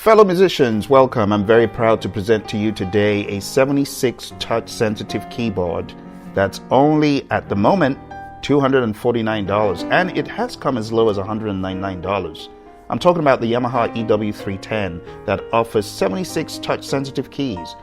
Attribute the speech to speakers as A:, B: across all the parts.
A: Fellow musicians, welcome. I'm very proud to present to you today a 76 touch sensitive keyboard that's only at the moment $249, and it has come as low as $199. I'm talking about the Yamaha EW310 that offers 76 touch sensitive keys.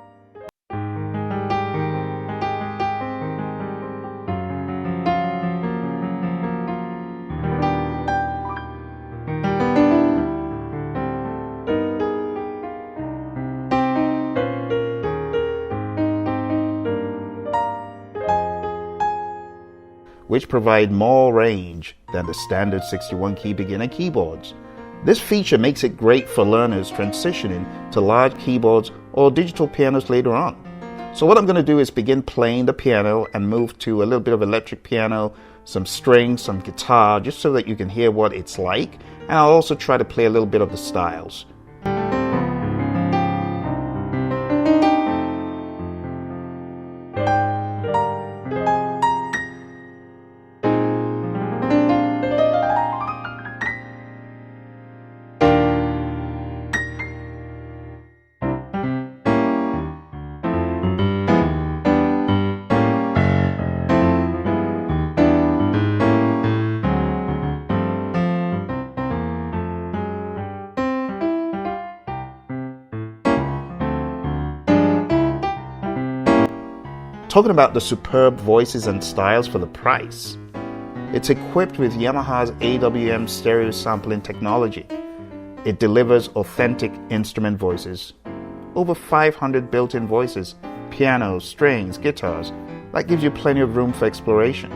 A: Which provide more range than the standard 61 key beginner keyboards. This feature makes it great for learners transitioning to large keyboards or digital pianos later on. So what I'm going to do is begin playing the piano and move to a little bit of electric piano, some strings, some guitar, just so that you can hear what it's like. And I'll also try to play a little bit of the styles. Talking about the superb voices and styles for the price. It's equipped with Yamaha's AWM stereo sampling technology. It delivers authentic instrument voices. Over 500 built-in voices, pianos, strings, guitars. That gives you plenty of room for exploration.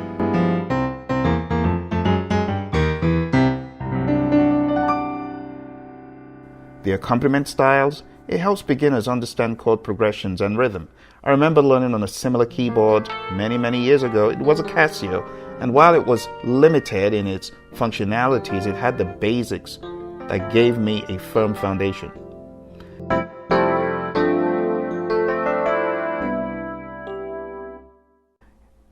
A: The accompaniment styles, it helps beginners understand chord progressions and rhythm. I remember learning on a similar keyboard many years ago. It was a Casio, and while it was limited in its functionalities, it had the basics that gave me a firm foundation.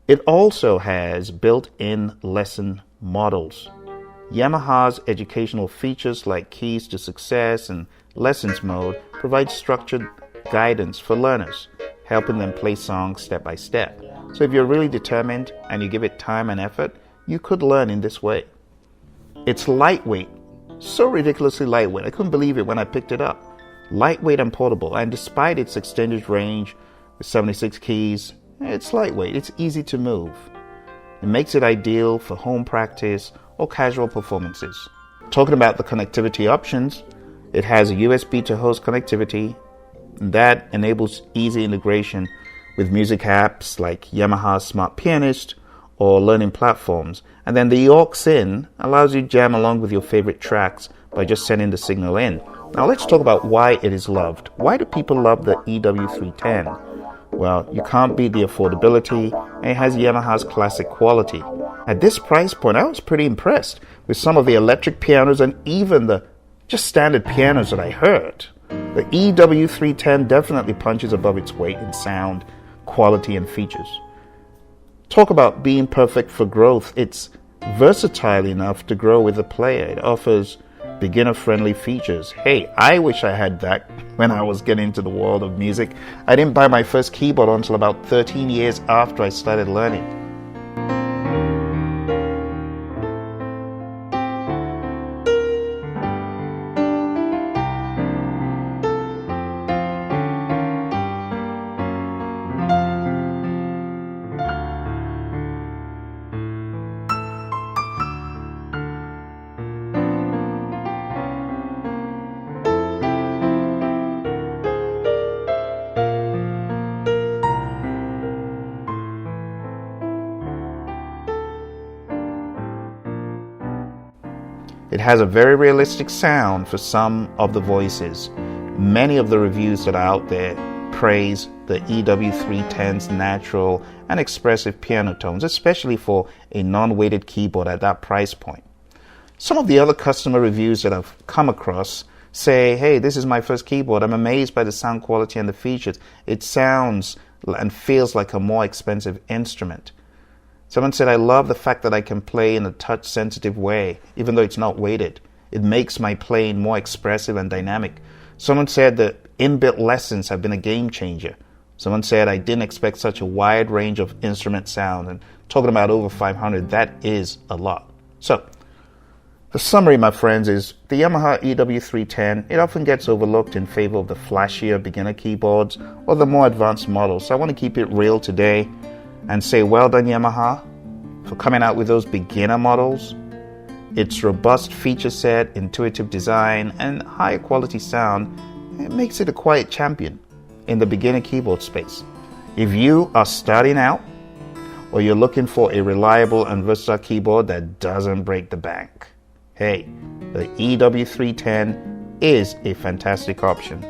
A: It also has built-in lesson models. Yamaha's educational features like Keys to Success and Lessons Mode provide structured guidance for learners, helping them play songs step by step. So if you're really determined and you give it time and effort, you could learn in this way. It's lightweight, so ridiculously lightweight. I couldn't believe it when I picked it up. Lightweight and portable, and despite its extended range with 76 keys, it's lightweight, it's easy to move. It makes it ideal for home practice or casual performances. Talking about the connectivity options, it has a USB to host connectivity. That enables easy integration with music apps like Yamaha Smart Pianist or learning platforms. And then the aux in allows you to jam along with your favorite tracks by just sending the signal in. Now let's talk about why it is loved. Why do people love the EW310? Well, you can't beat the affordability, and it has Yamaha's classic quality. At this price point, I was pretty impressed with some of the electric pianos and even the just standard pianos that I heard. The EW310 definitely punches above its weight in sound, quality, and features. Talk about being perfect for growth. It's versatile enough to grow with the player. It offers beginner-friendly features. Hey, I wish I had that when I was getting into the world of music. I didn't buy my first keyboard until about 13 years after I started learning. It has a very realistic sound for some of the voices. Many of the reviews that are out there praise the EW310's natural and expressive piano tones, especially for a non-weighted keyboard at that price point. Some of the other customer reviews that I've come across say, hey, this is my first keyboard. I'm amazed by the sound quality and the features. It sounds and feels like a more expensive instrument. Someone said, I love the fact that I can play in a touch-sensitive way, even though it's not weighted. It makes my playing more expressive and dynamic. Someone said that inbuilt lessons have been a game changer. Someone said I didn't expect such a wide range of instrument sound, and talking about over 500, that is a lot. So, the summary, my friends, is the Yamaha EW310, it often gets overlooked in favor of the flashier beginner keyboards or the more advanced models. So I want to keep it real today and say well done Yamaha for coming out with those beginner models. Its robust feature set, intuitive design, and high quality sound, it makes it a quiet champion in the beginner keyboard space. If you are starting out or you're looking for a reliable and versatile keyboard that doesn't break the bank, hey, the EW310 is a fantastic option.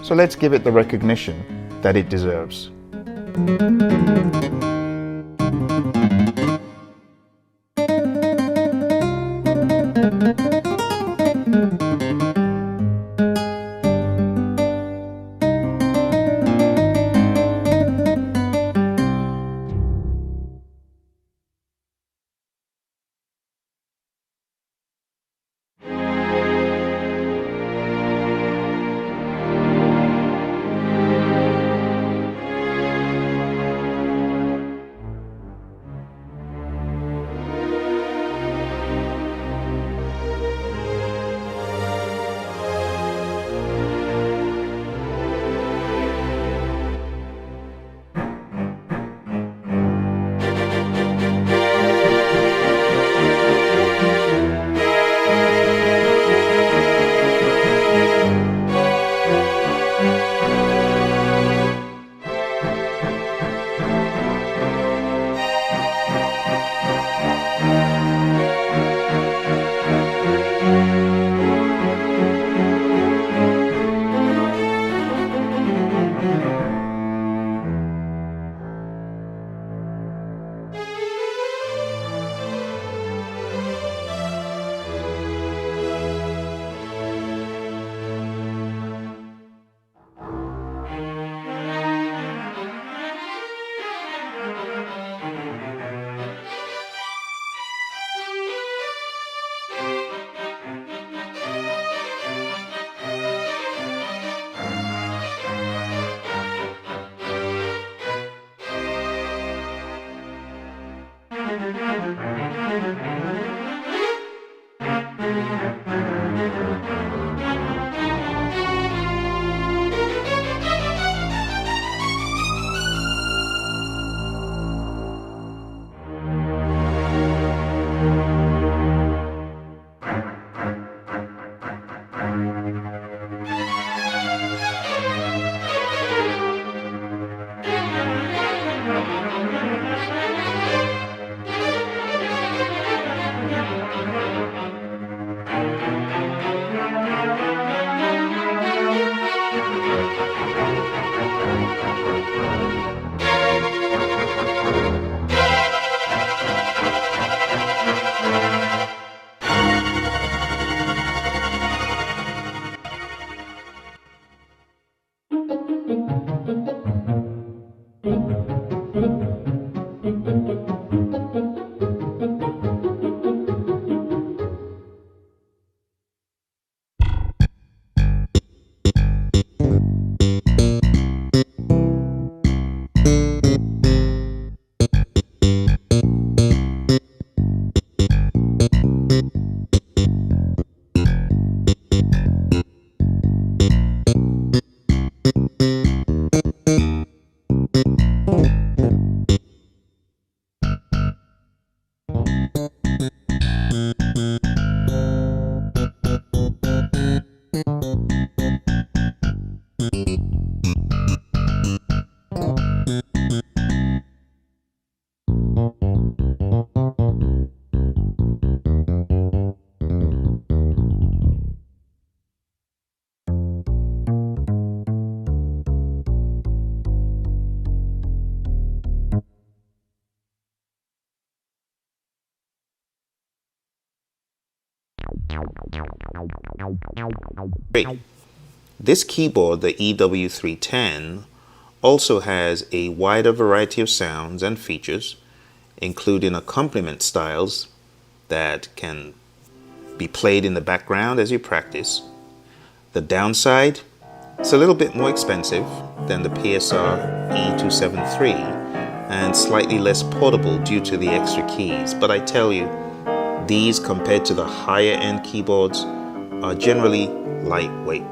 A: So let's give it the recognition that it deserves.
B: Great. This keyboard, the EW310, also has a wider variety of sounds and features, including accompaniment styles that can be played in the background as you practice. The downside, it's a little bit more expensive than the PSR E273 and slightly less portable due to the extra keys, but I tell you, these compared to the higher end keyboards are generally lightweight.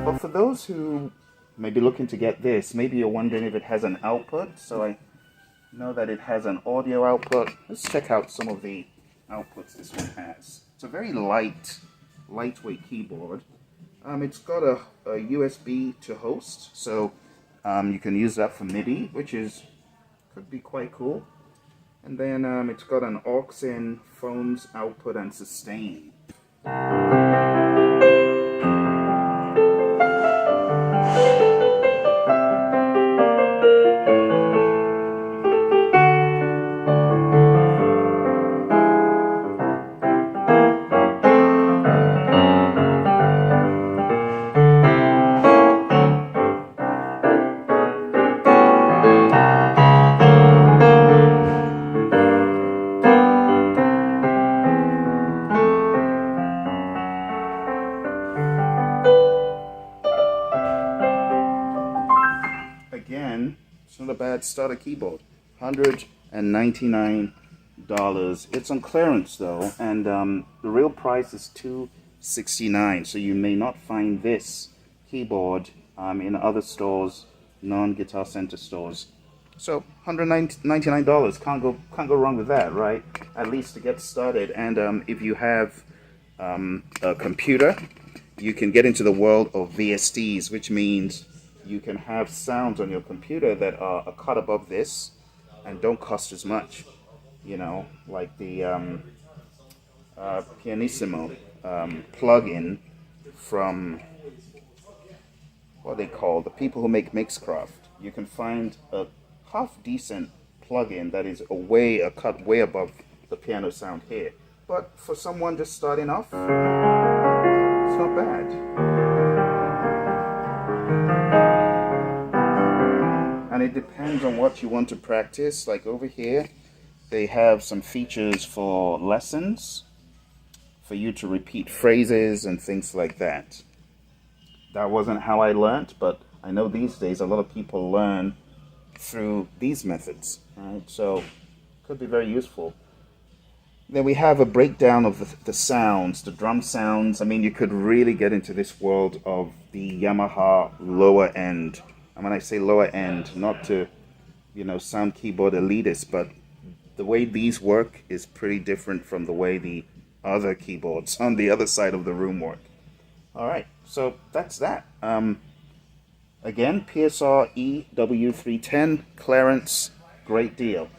A: But for those who may be looking to get this, maybe you're wondering if it has an output. So I know that it has an audio output. Let's check out some of the outputs this one has. It's a very lightweight keyboard. It's got a USB to host, so you can use that for MIDI, which could be quite cool. And then it's got an aux in, phones output, and sustain. Again, it's not a bad starter keyboard. $199. It's on clearance though, and the real price is $269. So you may not find this keyboard in other stores, non-Guitar Center stores. So $199, can't go wrong with that, right? At least to get started. And if you have a computer, you can get into the world of VSTs, which means you can have sounds on your computer that are a cut above this and don't cost as much. You know, like the Pianissimo plugin from what they call the people who make Mixcraft. You can find a half decent plugin that is a cut way above the piano sound here. But for someone just starting off, it's not bad. And it depends on what you want to practice. Like over here, they have some features for lessons, for you to repeat phrases and things like that. That wasn't how I learned, but I know these days a lot of people learn through these methods, right? So it could be very useful. Then we have a breakdown of the sounds, the drum sounds. I mean, you could really get into this world of the Yamaha lower end. And when I say lower end, not to, sound keyboard elitist, but the way these work is pretty different from the way the other keyboards on the other side of the room work. All right, so that's that. Again, PSR EW310 clearance, great deal.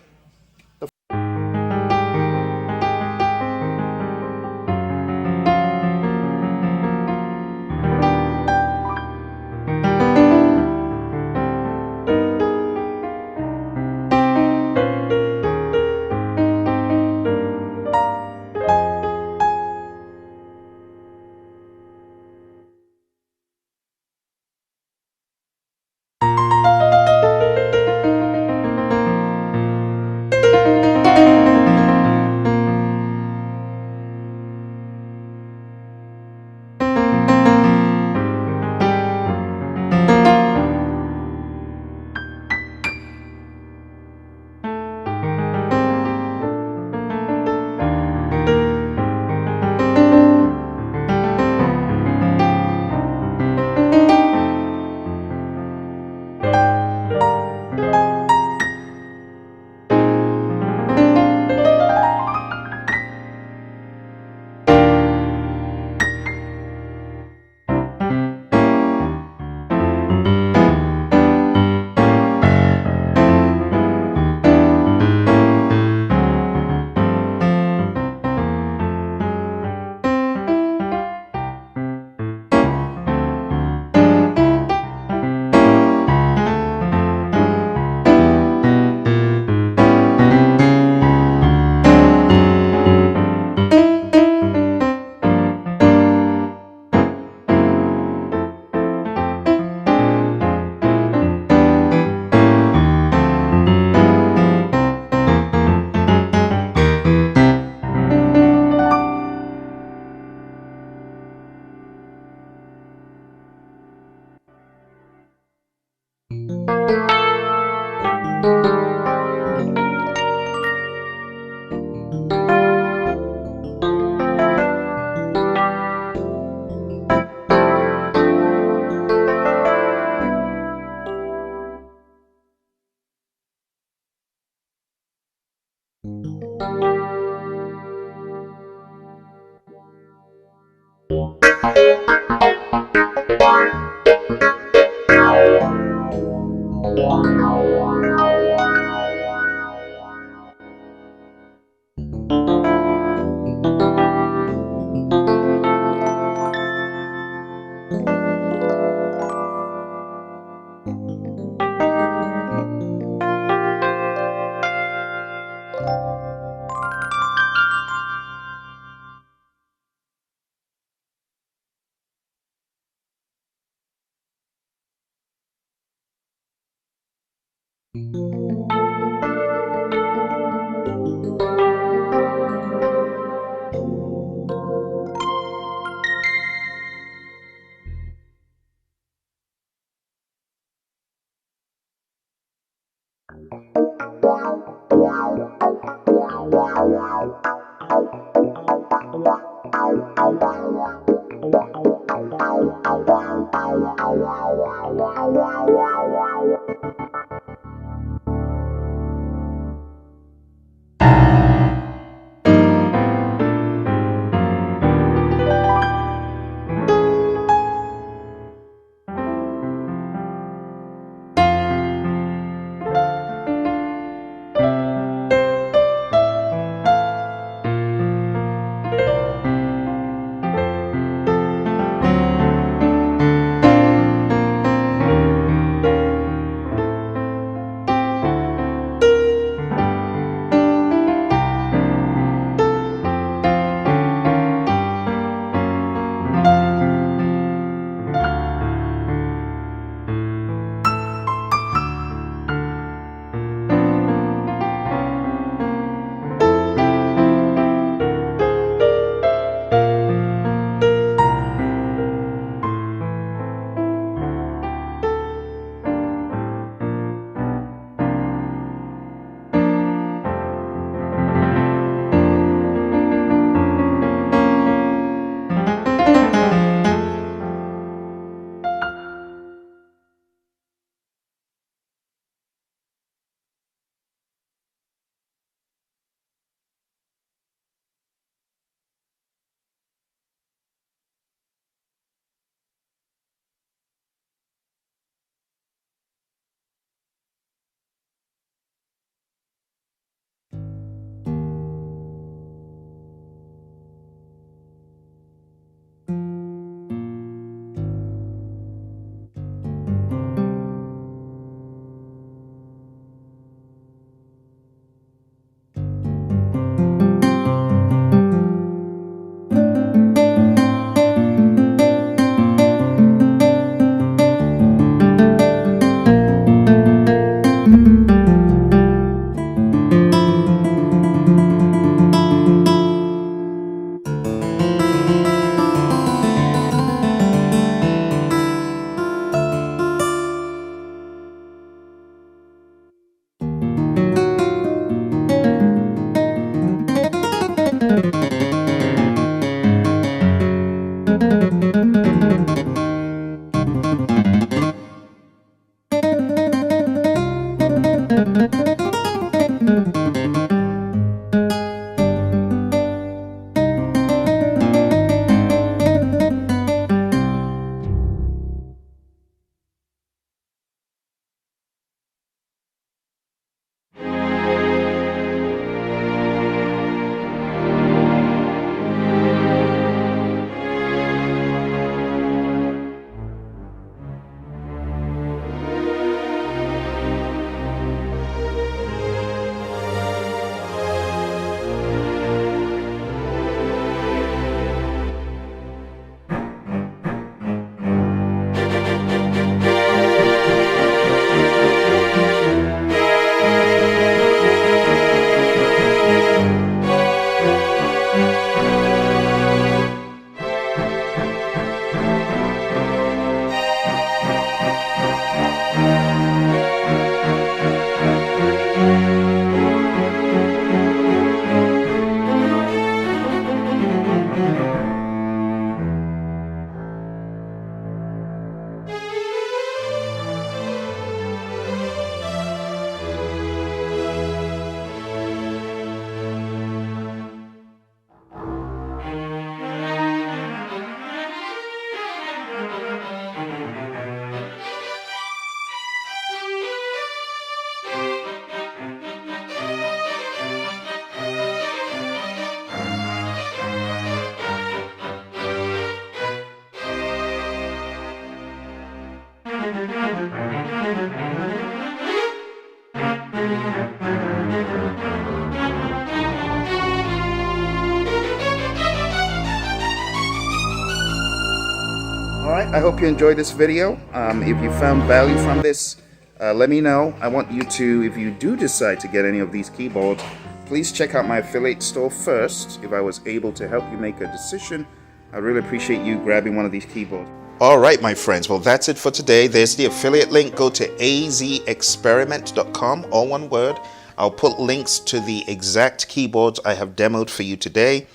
A: right, I hope you enjoyed this video. If you found value from this, let me know. I want you to, if you do decide to get any of these keyboards, please check out my affiliate store first. If I was able to help you make a decision, I really appreciate you grabbing one of these keyboards.
B: All right, my friends. Well, that's it for today. There's the affiliate link. Go to azexperiment.com, all one word. I'll put links to the exact keyboards I have demoed for you today.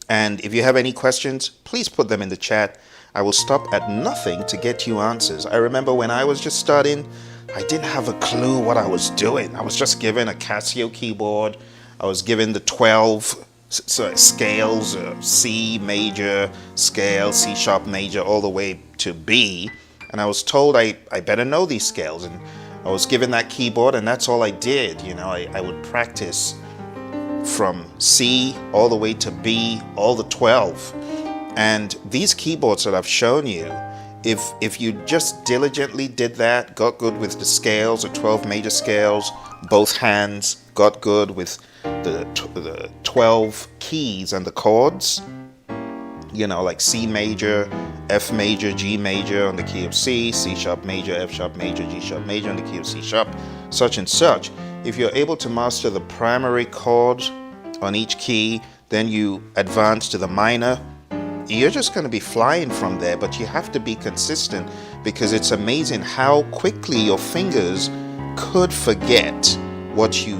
B: And if you have any questions, please put them in the chat. I will stop at nothing to get you answers. I remember when I was just starting, I didn't have a clue what I was doing. I was just given a Casio keyboard. I was given the 12 scales, C major scale, C sharp major, all the way to B. And I was told I better know these scales. And I was given that keyboard, and that's all I did. You know, I would practice from C all the way to B, all the 12. And these keyboards that I've shown you, if you just diligently did that, got good with the scales, the 12 major scales, both hands, got good with the 12 keys and the chords, you know, like C major, F major, G major on the key of C, C sharp major, F sharp major, G sharp major on the key of C sharp, such and such. If you're able to master the primary chord on each key, then you advance to the minor, you're just going to be flying from there. But you have to be consistent, because it's amazing how quickly your fingers could forget what you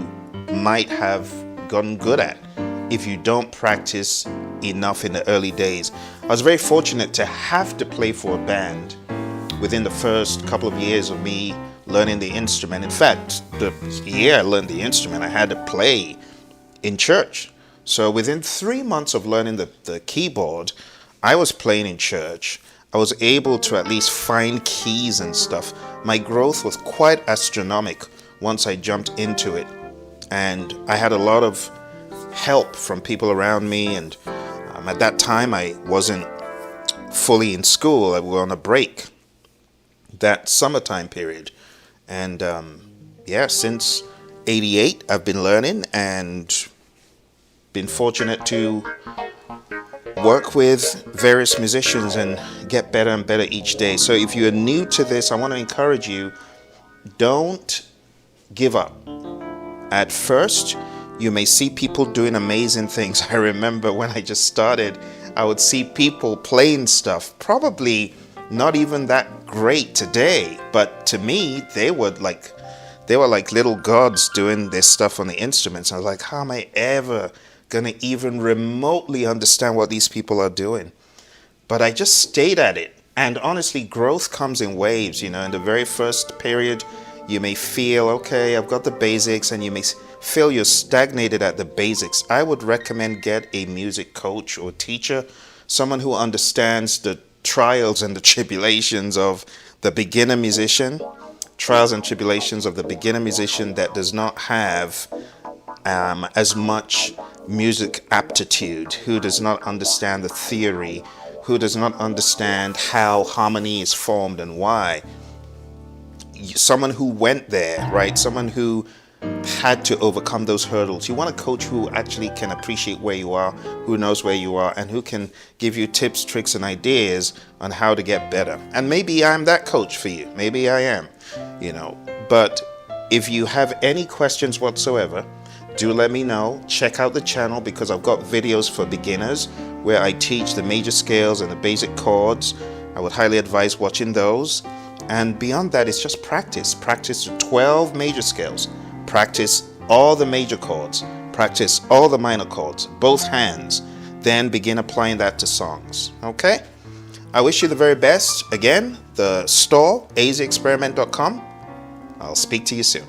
B: might have gotten good at if you don't practice enough in the early days. I was very fortunate to have to play for a band within the first couple of years of me learning the instrument. In fact, the year I learned the instrument, I had to play in church. So within 3 months of learning the keyboard, I was playing in church. I was able to at least find keys and stuff. My growth was quite astronomical once I jumped into it. And I had a lot of help from people around me. And at that time, I wasn't fully in school. I was on a break that summertime period. And since 88, I've been learning and been fortunate to work with various musicians and get better and better each day. So if you're new to this, I want to encourage you, don't give up. At first, you may see people doing amazing things. I remember when I just started, I would see people playing stuff, probably not even that great today, but to me, they were like little gods doing their stuff on the instruments. I was like, how am I ever going to even remotely understand what these people are doing? But I just stayed at it. And honestly, growth comes in waves. You know, in the very first period, you may feel, okay, I've got the basics, and you may feel you're stagnated at the basics. I would recommend get a music coach or teacher, someone who understands the trials and the tribulations of the beginner musician, trials and tribulations of the beginner musician that does not have as much music aptitude, who does not understand the theory, who does not understand how harmony is formed and why. Someone who went there, right? Someone who had to overcome those hurdles. You want a coach who actually can appreciate where you are, who knows where you are, and who can give you tips, tricks, and ideas on how to get better. And maybe I'm that coach for you. Maybe I am, you know. But if you have any questions whatsoever, do let me know. Check out the channel, because I've got videos for beginners where I teach the major scales and the basic chords. I would highly advise watching those. And beyond that, it's just practice. Practice the 12 major scales. Practice all the major chords. Practice all the minor chords, both hands. Then begin applying that to songs. Okay? I wish you the very best. Again, the store, azexperiment.com. I'll speak to you soon.